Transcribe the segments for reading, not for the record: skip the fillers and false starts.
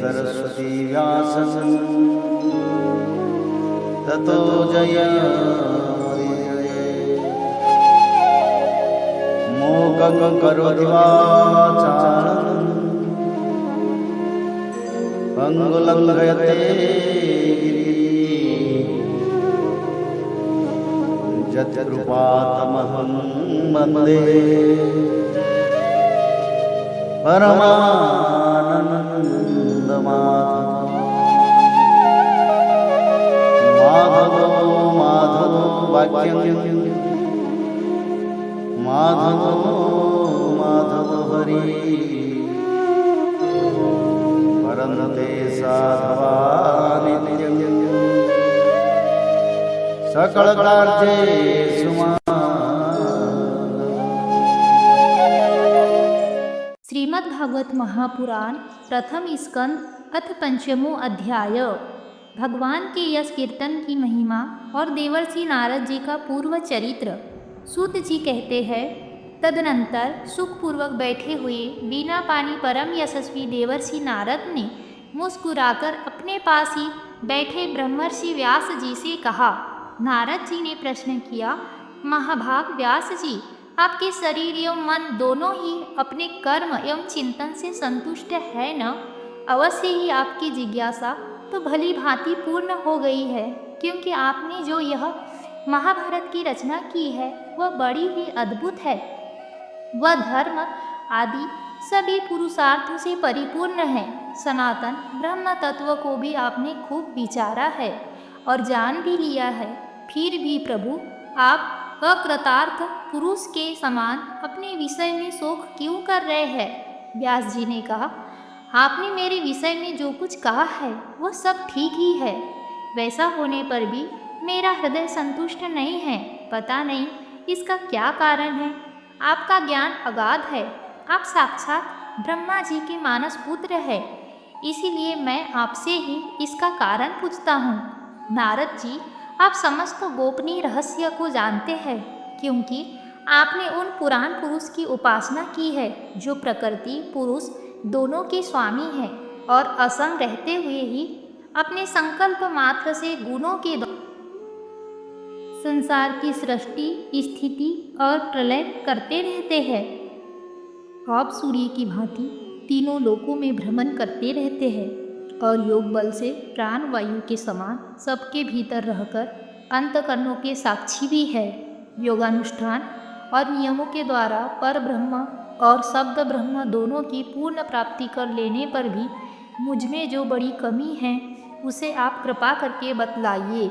सरस्वती व्यासं ततो जयमुदीरये। मूकं करोति वाचालं पंगुलं लङ्घयते यत्कृपातमहं वन्दे परमानन्दमाधवो माधवो वाक्यं माधवो हरि परन्ते साधवा नित्यं सकलकार्येषु श्रीमद् भागवत महापुराण प्रथम स्कंद अथ पंचमो अध्याय। भगवान के यश कीर्तन की महिमा और देवर्षि नारद जी का पूर्व चरित्र। सूत जी कहते हैं, तदनंतर सुखपूर्वक बैठे हुए बिना पानी परम यशस्वी देवर्षि नारद ने मुस्कुराकर अपने पास ही बैठे ब्रह्मर्षि व्यास जी से कहा। नारद जी ने प्रश्न किया, महाभाग व्यास जी, आपके शरीर एवं मन दोनों ही अपने कर्म एवं चिंतन से संतुष्ट है न? अवश्य ही आपकी जिज्ञासा तो भली भांति पूर्ण हो गई है, क्योंकि आपने जो यह महाभारत की रचना की है वह बड़ी ही अद्भुत है। वह धर्म आदि सभी पुरुषार्थों से परिपूर्ण है। सनातन ब्रह्म तत्व को भी आपने खूब विचारा है और जान भी लिया है। फिर भी प्रभु, आप अकृतार्थ पुरुष के समान अपने विषय में शोक क्यों कर रहे हैं? व्यास जी ने कहा, आपने मेरे विषय में जो कुछ कहा है वह सब ठीक ही है। वैसा होने पर भी मेरा हृदय संतुष्ट नहीं है। पता नहीं इसका क्या कारण है। आपका ज्ञान अगाध है। आप साक्षात ब्रह्मा जी के मानस पुत्र है। इसीलिए मैं आपसे ही इसका कारण पूछता हूँ। नारद जी, आप समस्त गोपनीय रहस्य को जानते हैं, क्योंकि आपने उन पुराण पुरुष की उपासना की है जो प्रकृति पुरुष दोनों के स्वामी हैं और असंग रहते हुए ही अपने संकल्प मात्र से गुणों के संसार की सृष्टि, स्थिति और प्रलय करते रहते हैं। आप सूर्य की भांति तीनों लोकों में भ्रमण करते रहते हैं और योग बल से प्राण वायु के समान सबके भीतर रहकर अंतकरणों के साक्षी भी है। योगानुष्ठान और नियमों के द्वारा पर ब्रह्म और शब्द ब्रह्म दोनों की पूर्ण प्राप्ति कर लेने पर भी मुझ में जो बड़ी कमी है उसे आप कृपा करके बतलाइए।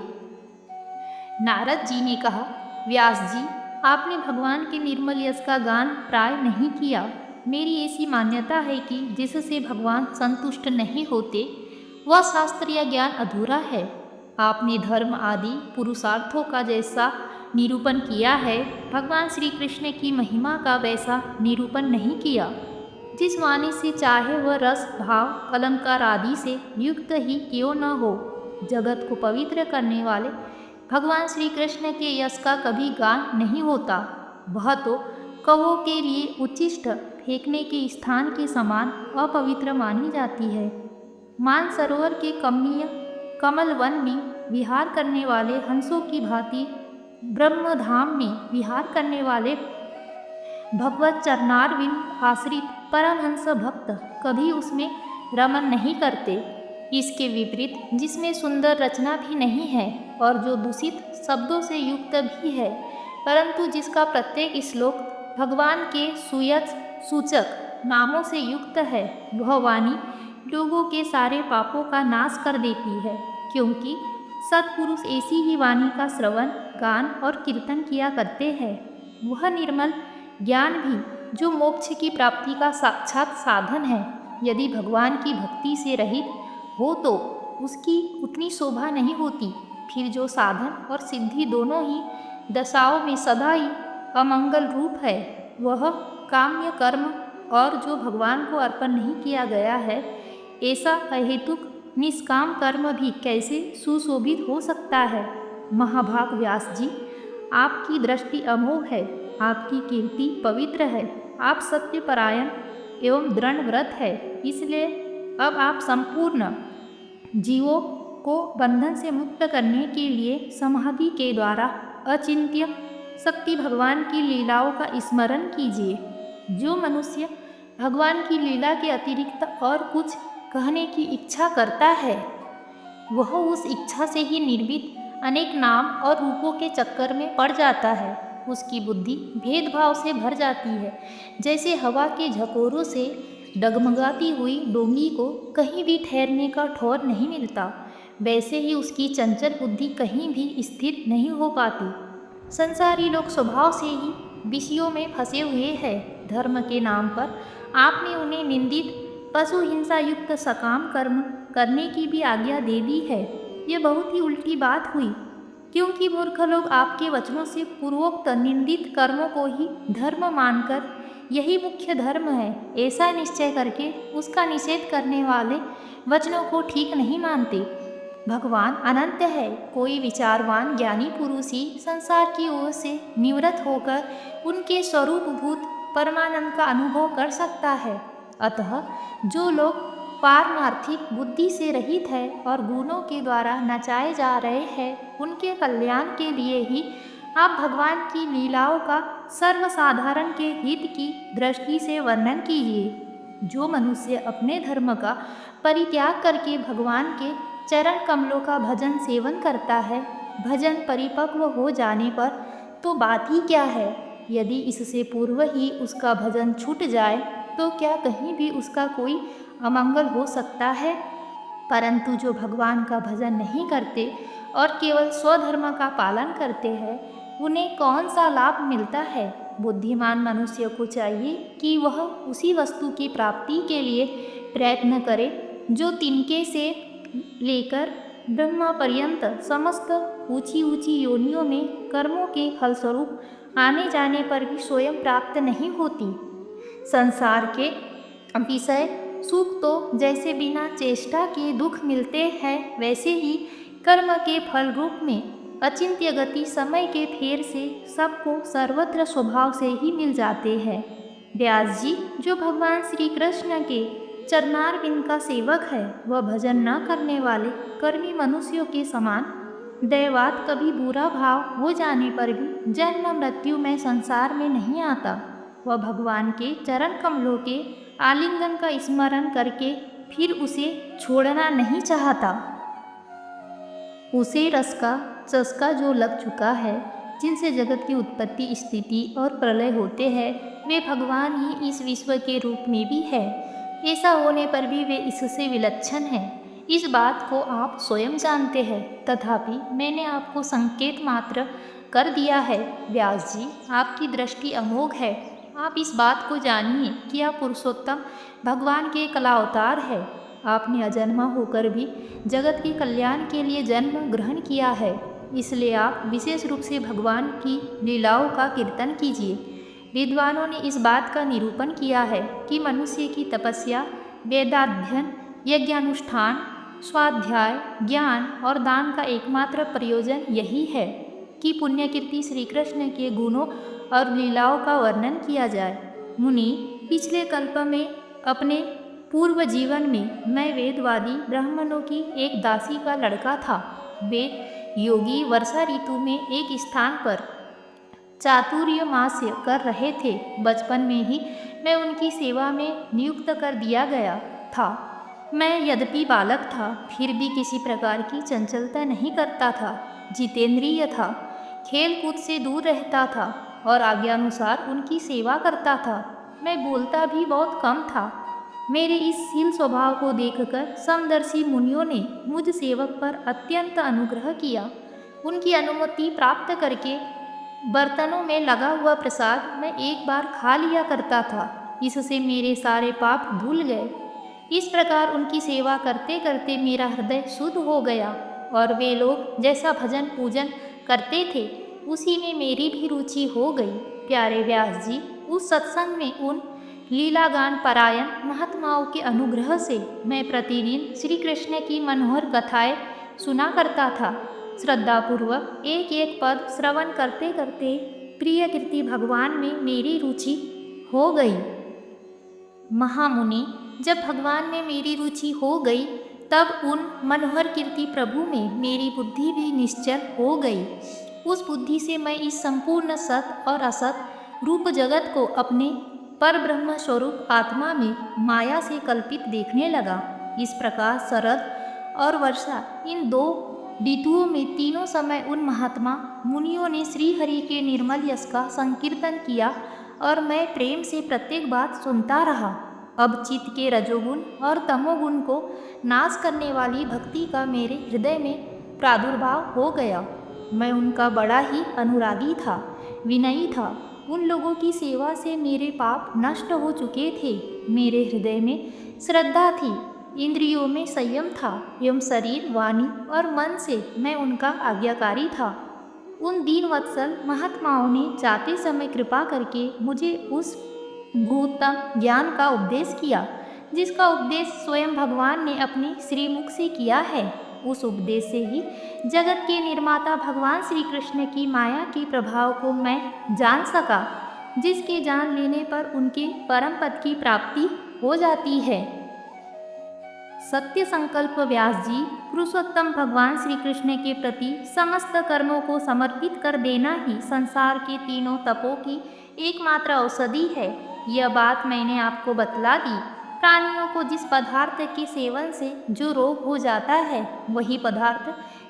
नारद जी ने कहा, व्यास जी, आपने भगवान के निर्मल यश का गान प्राय नहीं किया। मेरी ऐसी मान्यता है कि जिससे भगवान संतुष्ट नहीं होते वह शास्त्रीय ज्ञान अधूरा है। आपने धर्म आदि पुरुषार्थों का जैसा निरूपण किया है, भगवान श्री कृष्ण की महिमा का वैसा निरूपण नहीं किया। जिस वाणी से चाहे वह रस भाव अलंकार आदि से युक्त ही क्यों न हो, जगत को पवित्र करने वाले भगवान श्री कृष्ण के यश का कभी गान नहीं होता। वह तो कौवों के लिए उच्छिष्ट फेंकने के स्थान के समान अपवित्र मानी जाती है। मानसरोवर के कमनीय कमल वन में विहार करने वाले हंसों की भांति ब्रह्मधाम में विहार करने वाले भगवत चरणारविंद आश्रित परमहंस भक्त कभी उसमें रमन नहीं करते। इसके विपरीत जिसमें सुंदर रचना भी नहीं है और जो दूषित शब्दों से युक्त भी है, परंतु जिसका प्रत्येक श्लोक भगवान के सुयश सूचक नामों से युक्त है, वह वाणी लोगों के सारे पापों का नाश कर देती है। क्योंकि सत्पुरुष ऐसी ही वाणी का श्रवण गान और कीर्तन किया करते हैं। वह निर्मल ज्ञान भी जो मोक्ष की प्राप्ति का साक्षात साधन है, यदि भगवान की भक्ति से रहित हो तो उसकी उतनी शोभा नहीं होती। फिर जो साधन और सिद्धि दोनों ही दशाओं में सदा ही अमंगल रूप है, वह काम्य कर्म और जो भगवान को अर्पण नहीं किया गया है, ऐसा अहेतुक निष्काम कर्म भी कैसे सुशोभित हो सकता है। महाभाग व्यास जी, आपकी दृष्टि अमोघ है, आपकी कीर्ति पवित्र है, आप सत्यपरायण एवं दृढ़ व्रत है, इसलिए अब आप संपूर्ण जीवों को बंधन से मुक्त करने के लिए समाधि के द्वारा अचिंत्य शक्ति भगवान की लीलाओं का स्मरण कीजिए। जो मनुष्य भगवान की लीला के अतिरिक्त और कुछ कहने की इच्छा करता है, वह उस इच्छा से ही निर्मित अनेक नाम और रूपों के चक्कर में पड़ जाता है। उसकी बुद्धि भेदभाव से भर जाती है। जैसे हवा के झकोरों से डगमगाती हुई डोंगी को कहीं भी ठहरने का ठौर नहीं मिलता, वैसे ही उसकी चंचल बुद्धि कहीं भी स्थिर नहीं हो पाती। संसारी लोग स्वभाव से ही विषयों में फंसे हुए हैं। धर्म के नाम पर आपने उन्हें निंदित पशु हिंसा युक्त सकाम कर्म करने की भी आज्ञा दे दी है। यह बहुत ही उल्टी बात हुई, क्योंकि मूर्ख लोग आपके वचनों से पूर्वोक्त निंदित कर्मों को ही धर्म मानकर यही मुख्य धर्म है ऐसा निश्चय करके उसका निषेध करने वाले वचनों को ठीक नहीं मानते। भगवान अनंत है। कोई विचारवान ज्ञानी पुरुष ही संसार की ओर से निवृत्त होकर उनके स्वरूपभूत परमानंद का अनुभव कर सकता है। अतः जो लोग पारमार्थिक बुद्धि से रहित है और गुणों के द्वारा नचाए जा रहे हैं, उनके कल्याण के लिए ही आप भगवान की लीलाओं का सर्वसाधारण के हित की दृष्टि से वर्णन कीजिए। जो मनुष्य अपने धर्म का परित्याग करके भगवान के चरण कमलों का भजन सेवन करता है, भजन परिपक्व हो जाने पर तो बात ही क्या है। यदि इससे पूर्व ही उसका भजन छूट जाए तो क्या कहीं भी उसका कोई अमंगल हो सकता है। परंतु जो भगवान का भजन नहीं करते और केवल स्वधर्म का पालन करते हैं, उन्हें कौन सा लाभ मिलता है। बुद्धिमान मनुष्य को चाहिए कि वह उसी वस्तु की प्राप्ति के लिए प्रयत्न करे जो तिनके से लेकर ब्रह्मा पर्यंत समस्त ऊंची ऊंची योनियों में कर्मों के फलस्वरूप आने जाने पर भी स्वयं प्राप्त नहीं होती। संसार के विषय सुख तो जैसे बिना चेष्टा के दुख मिलते हैं, वैसे ही कर्म के फल रूप में अचिंत्य गति समय के फेर से सबको सर्वत्र स्वभाव से ही मिल जाते हैं। व्यास जी जो भगवान श्री कृष्ण के चरणारविंद का सेवक है, वह भजन न करने वाले कर्मी मनुष्यों के समान दैवात कभी बुरा भाव हो जाने पर भी जन्म मृत्यु में संसार में नहीं आता। वह भगवान के चरण कमलों के आलिंगन का स्मरण करके फिर उसे छोड़ना नहीं चाहता। उसे रस का चस्का जो लग चुका है, जिनसे जगत की उत्पत्ति स्थिति और प्रलय होते हैं, वे भगवान ही इस विश्व के रूप में भी है। ऐसा होने पर भी वे इससे विलक्षण हैं। इस बात को आप स्वयं जानते हैं, तथापि मैंने आपको संकेत मात्र कर दिया है। व्यास जी आपकी दृष्टि अमोघ है। आप इस बात को जानिए कि आप पुरुषोत्तम भगवान के कलावतार है। आपने अजन्मा होकर भी जगत के कल्याण के लिए जन्म ग्रहण किया है, इसलिए आप विशेष रूप से भगवान की लीलाओं का कीर्तन कीजिए। विद्वानों ने इस बात का निरूपण किया है कि मनुष्य की तपस्या, वेदाध्ययन, यज्ञानुष्ठान, स्वाध्याय, ज्ञान और दान का एकमात्र प्रयोजन यही है कि पुण्यकीर्ति श्री कृष्ण के गुणों और लीलाओं का वर्णन किया जाए। मुनि पिछले कल्प में अपने पूर्व जीवन में मैं वेदवादी ब्राह्मणों की एक दासी का लड़का था। वे योगी वर्षा ऋतु में एक स्थान पर चातुर्मास्य कर रहे थे। बचपन में ही मैं उनकी सेवा में नियुक्त कर दिया गया था। मैं यद्यपि बालक था, फिर भी किसी प्रकार की चंचलता नहीं करता था। जितेंद्रिय था, खेल कूद से दूर रहता था और आज्ञानुसार उनकी सेवा करता था। मैं बोलता भी बहुत कम था। मेरे इस शील स्वभाव को देखकर समदर्शी मुनियों ने मुझ सेवक पर अत्यंत अनुग्रह किया। उनकी अनुमति प्राप्त करके बर्तनों में लगा हुआ प्रसाद मैं एक बार खा लिया करता था। इससे मेरे सारे पाप धुल गए। इस प्रकार उनकी सेवा करते करते मेरा हृदय शुद्ध हो गया और वे लोग जैसा भजन पूजन करते थे, उसी में मेरी भी रुचि हो गई। प्यारे व्यास जी, उस सत्संग में उन लीलागान परायण महात्माओं के अनुग्रह से मैं प्रतिदिन श्री कृष्ण की मनोहर कथाएं सुना करता था। श्रद्धापूर्वक एक एक पद श्रवण करते करते प्रिय कीर्ति भगवान में मेरी रुचि हो गई। महामुनि जब भगवान में मेरी रुचि हो गई तब उन मनोहर कीर्ति प्रभु में मेरी बुद्धि भी निश्चल हो गई। उस बुद्धि से मैं इस संपूर्ण सत और असत रूप जगत को अपने पर ब्रह्म स्वरूप आत्मा में माया से कल्पित देखने लगा। इस प्रकार शरद और वर्षा इन दो ऋतुओं में तीनों समय उन महात्मा मुनियों ने श्री हरि के निर्मल यश का संकीर्तन किया और मैं प्रेम से प्रत्येक बात सुनता रहा। अब चित्त के रजोगुण और तमोगुण को नाश करने वाली भक्ति का मेरे हृदय में प्रादुर्भाव हो गया। मैं उनका बड़ा ही अनुरागी था, विनयी था। उन लोगों की सेवा से मेरे पाप नष्ट हो चुके थे। मेरे हृदय में श्रद्धा थी, इंद्रियों में संयम था एवं शरीर, वाणी और मन से मैं उनका आज्ञाकारी था। उन दीन वत्सल महात्माओं ने जाते समय कृपा करके मुझे उस भूतम ज्ञान का उपदेश किया जिसका उपदेश स्वयं भगवान ने अपने श्रीमुख से किया है। उस उपदेश से ही जगत के निर्माता भगवान श्री कृष्ण की माया के प्रभाव को मैं जान सका, जिसके जान लेने पर उनके परम पद की प्राप्ति हो जाती है। सत्य संकल्प व्यास जी, पुरुषोत्तम भगवान श्री कृष्ण के प्रति समस्त कर्मों को समर्पित कर देना ही संसार के तीनों तपों की एकमात्र औषधि है। यह बात मैंने आपको बतला दी। प्राणियों को जिस पदार्थ के सेवन से जो रोग हो जाता है, वही पदार्थ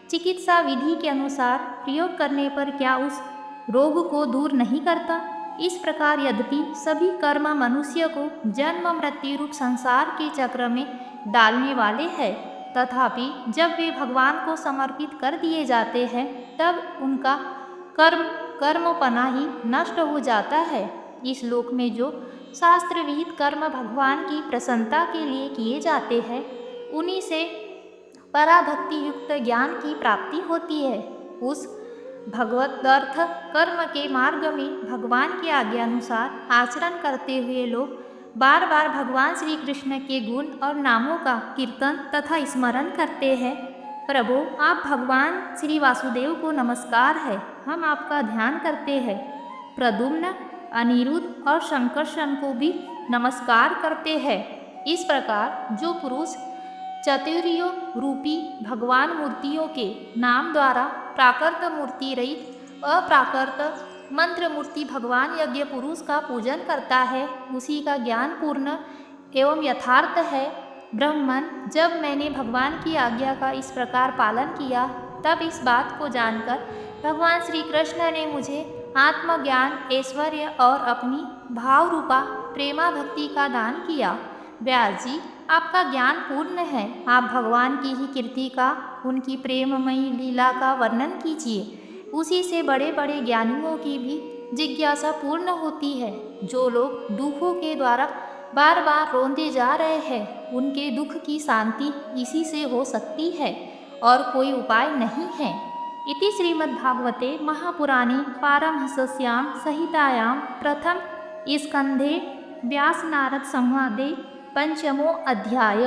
चिकित्सा विधि के अनुसार प्रयोग करने पर क्या उस रोग को दूर नहीं करता? इस प्रकार यद्यपि सभी कर्म मनुष्य को जन्म मृत्यु रूप संसार के चक्र में डालने वाले हैं, तथापि जब वे भगवान को समर्पित कर दिए जाते हैं तब उनका कर्मपना ही नष्ट हो जाता है। इस लोक में जो शास्त्र विहित कर्म भगवान की प्रसन्नता के लिए किए जाते हैं, उन्हीं से पराभक्ति युक्त ज्ञान की प्राप्ति होती है। उस भगवदर्थ कर्म के मार्ग में भगवान की आज्ञानुसार आचरण करते हुए लोग बार बार भगवान श्री कृष्ण के गुण और नामों का कीर्तन तथा स्मरण करते हैं। प्रभु, आप भगवान श्री वासुदेव को नमस्कार है, हम आपका ध्यान करते हैं। प्रद्युम्न, अनिरुद्ध और शंकरशन को भी नमस्कार करते हैं। इस प्रकार जो पुरुष चतुर्यो रूपी भगवान मूर्तियों के नाम द्वारा प्राकृत मूर्ति रहित अप्राकृत मंत्र मूर्ति भगवान यज्ञ पुरुष का पूजन करता है, उसी का ज्ञान पूर्ण एवं यथार्थ है। ब्रह्मन, जब मैंने भगवान की आज्ञा का इस प्रकार पालन किया तब इस बात को जानकर भगवान श्री कृष्ण ने मुझे आत्मज्ञान, ऐश्वर्य और अपनी भाव रूपा प्रेमा भक्ति का दान किया। व्यास जी, आपका ज्ञान पूर्ण है, आप भगवान की ही कीर्ति का, उनकी प्रेममयी लीला का वर्णन कीजिए। उसी से बड़े बड़े ज्ञानियों की भी जिज्ञासा पूर्ण होती है। जो लोग दुखों के द्वारा बार बार रोंदे जा रहे हैं, उनके दुख की शांति इसी से हो सकती है और कोई उपाय नहीं है। इति श्रीमद्भागवते महापुराणे पारमहंस्यां संहितायां प्रथम स्कन्धे व्यास नारद संवादे 5मो अध्याय।